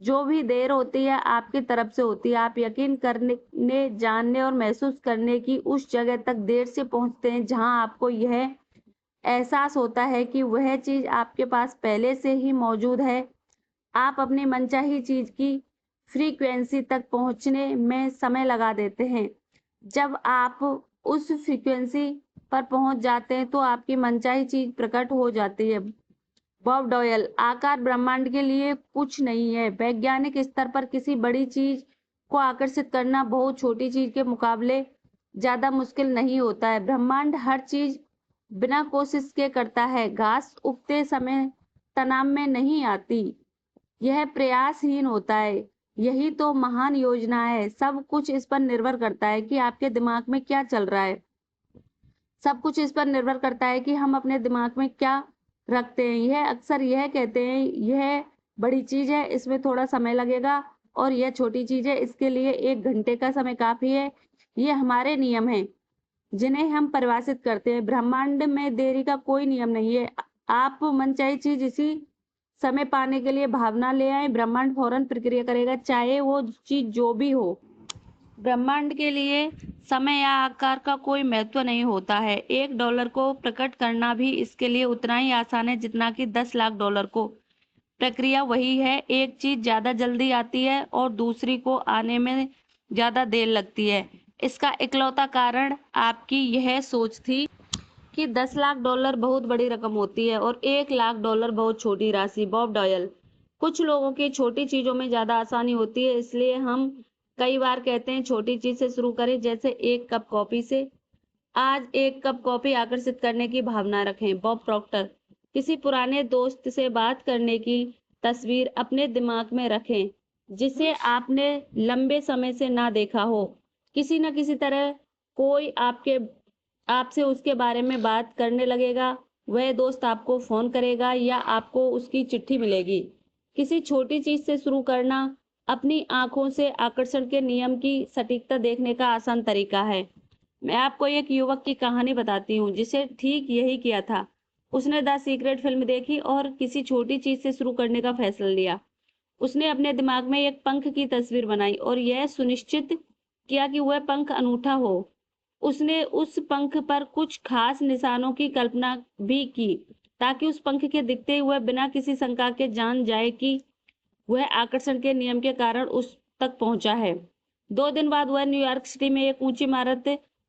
जो भी देर होती है आपकी तरफ से होती है। आप यकीन करने, जानने और महसूस करने की उस जगह तक देर से पहुंचते हैं जहां आपको यह एहसास होता है कि वह चीज आपके पास पहले से ही मौजूद है। आप अपनी मनचाही चीज की फ्रीक्वेंसी तक पहुंचने में समय लगा देते हैं। जब आप उस फ्रीक्वेंसी पर पहुंच जाते हैं तो आपकी मनचाही चीज प्रकट हो जाती है। Bob Doyle. आकार ब्रह्मांड के लिए कुछ नहीं है। वैज्ञानिक स्तर पर किसी बड़ी चीज को आकर्षित करना बहुत छोटी चीज के मुकाबले ज्यादा मुश्किल नहीं होता है। ब्रह्मांड हर चीज बिना कोशिश के करता है। घास उगते समय तनाव में नहीं आती, यह प्रयासहीन होता है। यही तो महान योजना है। सब कुछ इस पर निर्भर करता है कि आपके दिमाग में क्या चल रहा है। सब कुछ इस पर निर्भर करता है कि हम अपने दिमाग में क्या रखते हैं। यह अक्सर यह कहते हैं यह बड़ी चीज है, इसमें थोड़ा समय लगेगा, और यह छोटी चीज है, इसके लिए 1 घंटे का समय काफी है। ये हमारे नियम हैं जिन्हें हम परिभाषित करते हैं। ब्रह्मांड में देरी का कोई नियम नहीं है। आप मनचाही चीज इसी समय पाने के लिए भावना ले आए, ब्रह्मांड फौरन प्रक्रिया करेगा, चाहे वो चीज जो भी हो। ब्रह्मांड के लिए समय या आकार का कोई महत्व नहीं होता है। $1 को प्रकट करना भी इसके लिए उतना ही आसान है जितना कि 10 लाख डॉलर को। प्रक्रिया वही है। एक चीज ज्यादा जल्दी आती है और दूसरी को आने में ज्यादा देर लगती है। इसका इकलौता कारण आपकी यह सोच थी कि 10 लाख डॉलर बहुत बड़ी रकम होती है और 1 लाख डॉलर बहुत छोटी राशि। Bob Doyle. कुछ लोगों की छोटी चीजों में ज्यादा आसानी होती है, इसलिए हम कई बार कहते हैं छोटी चीज से शुरू करें, जैसे 1 कप कॉफी से। आज 1 कप कॉफी आकर्षित करने की भावना रखें। Bob Procter. किसी पुराने दोस्त से बात करने की तस्वीर अपने दिमाग में रखें जिसे आपने लंबे समय से ना देखा हो। किसी न किसी तरह कोई आपसे उसके बारे में बात करने लगेगा। वह दोस्त आपको फोन करेगा या आपको उसकी चिट्ठी मिलेगी। किसी छोटी चीज से शुरू करना अपनी आंखों से आकर्षण के नियम की सटीकता देखने का आसान तरीका है। मैं आपको एक युवक की कहानी बताती हूँ जिसे ठीक यही किया था। उसने द सीक्रेट फिल्म देखी और किसी छोटी चीज से शुरू करने का फैसला लिया। उसने अपने दिमाग में एक पंख की तस्वीर बनाई और यह सुनिश्चित किया कि वह पंख अनूठा हो। उसने उस पंख पर कुछ खास निशानों की कल्पना भी की ताकि उस पंख के दिखते हुए बिना किसी शंका के जान जाए कि वह आकर्षण के नियम के कारण उस तक पहुंचा है। 2 दिन बाद वह न्यूयॉर्क सिटी में एक ऊंची इमारत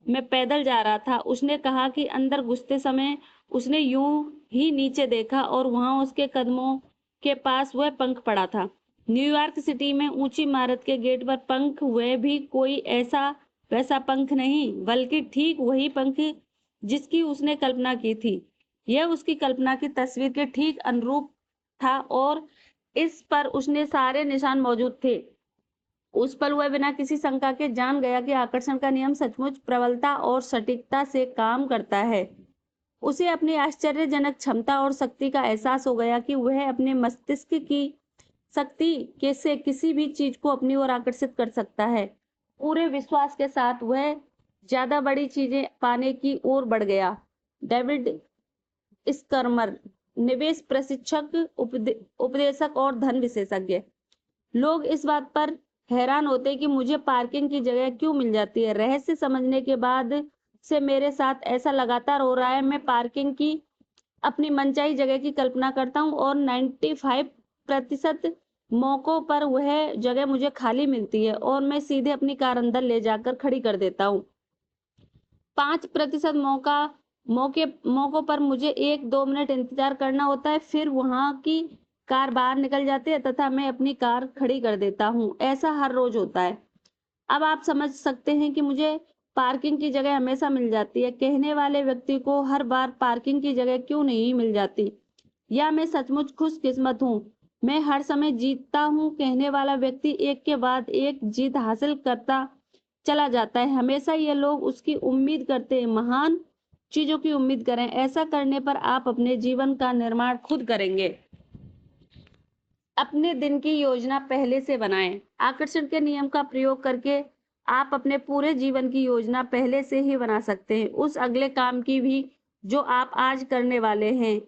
में पैदल जा रहा था। उसने कहा कि अंदर घुसते समय उसने यूं ही नीचे देखा और वहां उसके कदमों के पास वह पंख पड़ा था। न्यूयॉर्क सिटी में ऊंची इमारत के गेट पर पंख, वह भी कोई ऐसा वैसा पंख नहीं, बल्कि ठीक वही पंख जिसकी उसने कल्पना की थी। यह उसकी कल्पना की तस्वीर के ठीक अनुरूप था और इस पर उसने सारे निशान मौजूद थे। उस पर वह बिना किसी शंका के जान गया कि आकर्षण का नियम सचमुच प्रबलता और सटीकता से काम करता है। उसे अपनी आश्चर्यजनक क्षमता और शक्ति का एहसास हो गया कि वह अपने मस्तिष्क की शक्ति के से किसी भी चीज को अपनी ओर आकर्षित कर सकता है। पूरे विश्वास के साथ वह ज्यादा बड़ी चीजें पाने की ओर बढ़ गया। डेविड स्कर्मर। निवेश प्रशिक्षक, उपदेशक और धन विशेषज्ञ। लोग इस बात पर हैरान होते हैं कि मुझे पार्किंग की जगह क्यों मिल जाती है। रहस्य समझने के बाद से मेरे साथ ऐसा लगातार हो रहा है। मैं पार्किंग की अपनी मनचाही जगह की कल्पना करता हूँ और 95% मौकों पर वह जगह मुझे खाली मिलती है और मैं सीधे अपनी कार अंदर ले जाकर खड़ी कर देता हूँ। 5% मौकों पर मुझे 1-2 मिनट इंतजार करना होता है, फिर वहां की कार बाहर निकल जाती है तथा मैं अपनी कार खड़ी कर देता हूँ। ऐसा हर रोज होता है। अब आप समझ सकते हैं कि मुझे पार्किंग की जगह हमेशा मिल जाती है। कहने वाले व्यक्ति को हर बार पार्किंग की जगह क्यों नहीं मिल जाती, या मैं सचमुच खुशकिस्मत हूँ, मैं हर समय जीतता हूँ। कहने वाला व्यक्ति एक के बाद एक जीत हासिल करता चला जाता है। हमेशा ये लोग उसकी उम्मीद करते हैं, महान चीजों की उम्मीद करें। ऐसा करने पर आप अपने जीवन का निर्माण खुद करेंगे। अपने दिन की योजना पहले से बनाएं। आकर्षण के नियम का प्रयोग करके आप अपने पूरे जीवन की योजना पहले से ही बना सकते हैं। उस अगले काम की भी जो आप आज करने वाले हैं।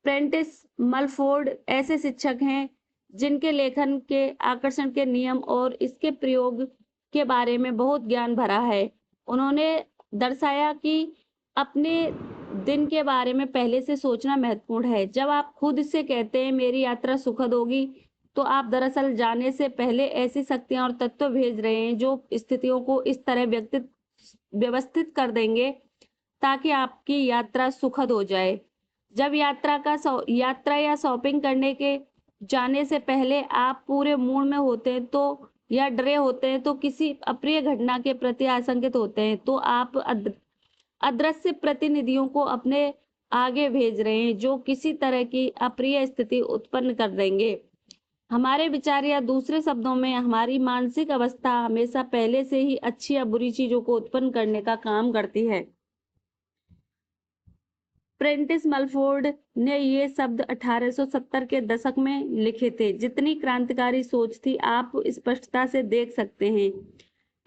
प्रेंटिस मलफोर्ड ऐसे शिक्षक हैं जिनके लेखन के आकर्षण के नियम और इसके प्रयोग के बारे में बहुत ज्ञान भरा है। उन्होंने दर्शाया कि अपने दिन के बारे में पहले से सोचना महत्वपूर्ण है। जब आप खुद से कहते हैं मेरी यात्रा सुखद होगी, तो आप दरअसल जाने से पहले ऐसी शक्तियां और तत्व भेज रहे हैं जो स्थितियों को इस तरह व्यवस्थित कर देंगे ताकि आपकी यात्रा सुखद हो जाए। जब यात्रा या शॉपिंग करने के जाने से पहले आप पूरे मूड में होते हैं तो या डरे होते हैं, तो किसी अप्रिय घटना के प्रति आशंकित होते हैं, तो आप अदृश्य प्रतिनिधियों को अपने आगे भेज रहे हैं जो किसी तरह की अप्रिय स्थिति उत्पन्न कर देंगे। हमारे विचार या दूसरे शब्दों में हमारी मानसिक अवस्था हमेशा पहले से ही अच्छी या बुरी चीजों को उत्पन्न करने का काम करती है। प्रेंटिस मलफोर्ड ने ये शब्द 1870 के दशक में लिखे थे। जितनी क्रांतिकारी सोच थी, आप स्पष्टता से देख सकते हैं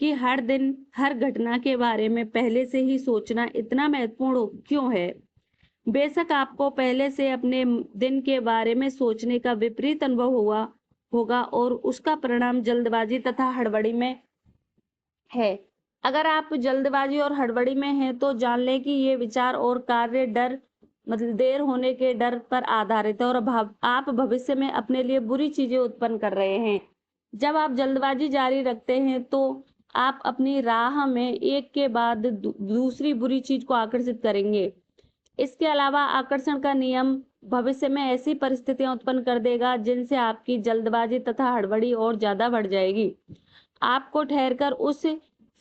कि हर दिन हर घटना के बारे में पहले से ही सोचना इतना महत्वपूर्ण क्यों है। बेशक आपको पहले से अपने दिन के बारे में सोचने का विपरीत अनुभव होगा और उसका परिणाम जल्दबाजी तथा हड़बड़ी में है। अगर आप जल्दबाजी और हड़बड़ी में हैं, तो जान लें कि ये विचार और कार्य देर होने के डर पर आधारित है और आप भविष्य में अपने लिए बुरी चीजें उत्पन्न कर रहे हैं। जब आप जल्दबाजी जारी रखते हैं, तो आप अपनी राह में एक के बाद दूसरी बुरी चीज को आकर्षित करेंगे। इसके अलावा आकर्षण का नियम भविष्य में ऐसी परिस्थितियां उत्पन्न कर देगा जिनसे आपकी जल्दबाजी तथा हड़बड़ी और ज्यादा बढ़ जाएगी। आपको ठहरकर उस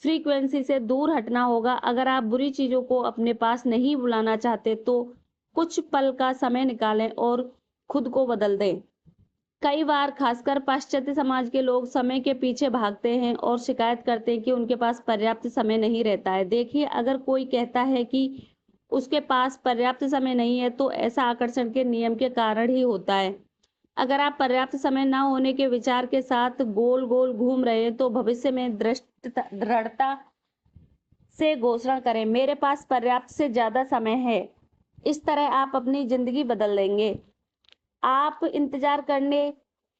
फ्रीक्वेंसी से दूर हटना होगा। अगर आप बुरी चीजों को अपने पास नहीं बुलाना चाहते, तो कुछ पल का समय निकालें और खुद को बदल दें। कई बार खासकर पाश्चात्य समाज के लोग समय के पीछे भागते हैं और शिकायत करते हैं कि उनके पास पर्याप्त समय नहीं रहता है। देखिए, अगर कोई कहता है कि उसके पास पर्याप्त समय नहीं है, तो ऐसा आकर्षण के नियम के कारण ही होता है। अगर आप पर्याप्त समय न होने के विचार के साथ गोल गोल घूम रहे हैं, तो भविष्य में दृढ़ता से घोषणा करें, मेरे पास पर्याप्त से ज्यादा समय है। इस तरह आप अपनी जिंदगी बदल लेंगे। आप इंतजार करने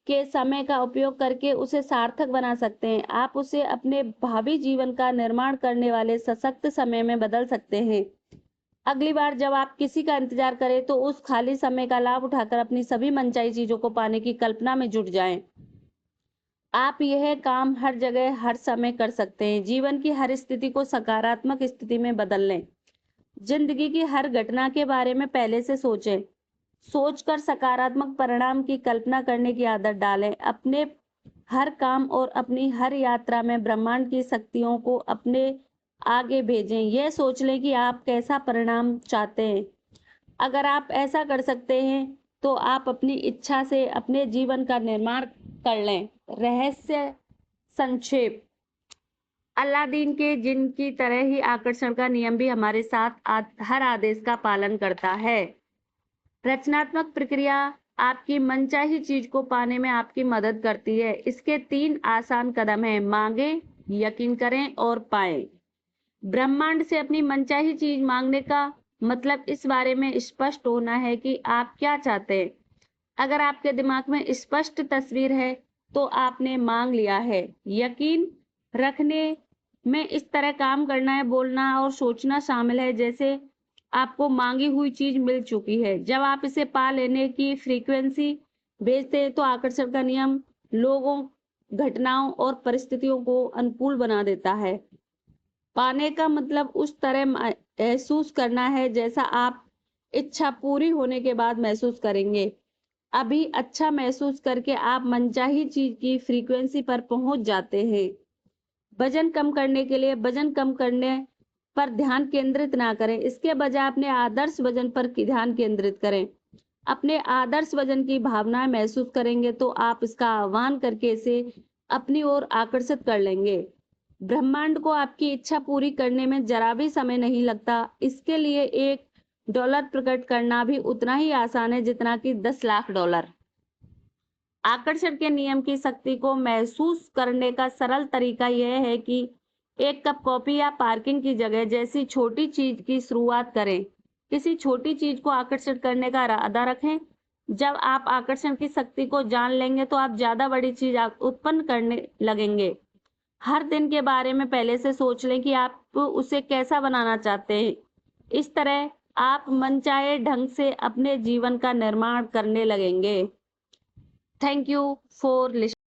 के समय का उपयोग करके उसे सार्थक बना सकते हैं। आप उसे अपने भावी जीवन का निर्माण करने वाले सशक्त समय में बदल सकते हैं। अगली बार जब आप किसी का इंतजार करें, तो उस खाली समय का लाभ उठाकर अपनी सभी मनचाही चीजों को पाने की कल्पना में जुट जाएं। आप यह काम हर जगह हर समय कर सकते हैं। जीवन की हर स्थिति को सकारात्मक स्थिति में बदल लें। जिंदगी की हर घटना के बारे में पहले से सोचें। सोचकर सकारात्मक परिणाम की कल्पना करने की आदत डालें। अपने हर काम और अपनी हर यात्रा में ब्रह्मांड की शक्तियों को अपने आगे भेजें। यह सोच लें कि आप कैसा परिणाम चाहते हैं। अगर आप ऐसा कर सकते हैं, तो आप अपनी इच्छा से अपने जीवन का निर्माण कर लें। रहस्य संक्षेप। अलादीन के जिन की तरह ही आकर्षण का नियम भी हमारे साथ हर आदेश का पालन करता है। रचनात्मक प्रक्रिया आपकी मनचाही चीज को पाने में आपकी मदद करती है। इसके 3 आसान कदम हैं: मांगें, यकीन करें और पाएं। ब्रह्मांड से अपनी मनचाही चीज मांगने का मतलब इस बारे में स्पष्ट होना है कि आप क्या चाहते हैं। अगर आपके दिमाग में स्पष्ट तस्वीर है, तो आपने मांग लिया है। यकीन रखने में इस तरह काम करना है, बोलना और सोचना शामिल है जैसे आपको मांगी हुई चीज मिल चुकी है। जब आप इसे पा लेने की फ्रीक्वेंसी भेजते हैं, तो आकर्षण का नियम लोगों, घटनाओं और परिस्थितियों को अनुकूल बना देता है। पाने का मतलब उस तरह महसूस करना है जैसा आप इच्छा पूरी होने के बाद महसूस करेंगे। अभी अच्छा महसूस करके आप मनचाही चीज की फ्रीक्वेंसी पर पहुंच जाते हैं। वजन कम करने के लिए वजन कम करने पर ध्यान केंद्रित ना करें, इसके बजाय अपने आदर्श वजन पर ध्यान केंद्रित करें। अपने आदर्श वजन की भावनाएं महसूस करेंगे, तो आप इसका आह्वान करके इसे अपनी ओर आकर्षित कर लेंगे। ब्रह्मांड को आपकी इच्छा पूरी करने में जरा भी समय नहीं लगता। इसके लिए $1 प्रकट करना भी उतना ही आसान है जितना कि 10 लाख डॉलर। आकर्षण के नियम की शक्ति को महसूस करने का सरल तरीका यह है कि 1 कप कॉफी या पार्किंग की जगह जैसी छोटी चीज की शुरुआत करें। किसी छोटी चीज को आकर्षित करने का इरादा रखें। जब आप आकर्षण की शक्ति को जान लेंगे तो आप ज्यादा बड़ी चीज उत्पन्न करने लगेंगे। हर दिन के बारे में पहले से सोच लें कि आप उसे कैसा बनाना चाहते हैं। इस तरह आप मनचाहे ढंग से अपने जीवन का निर्माण करने लगेंगे। Thank you for listening.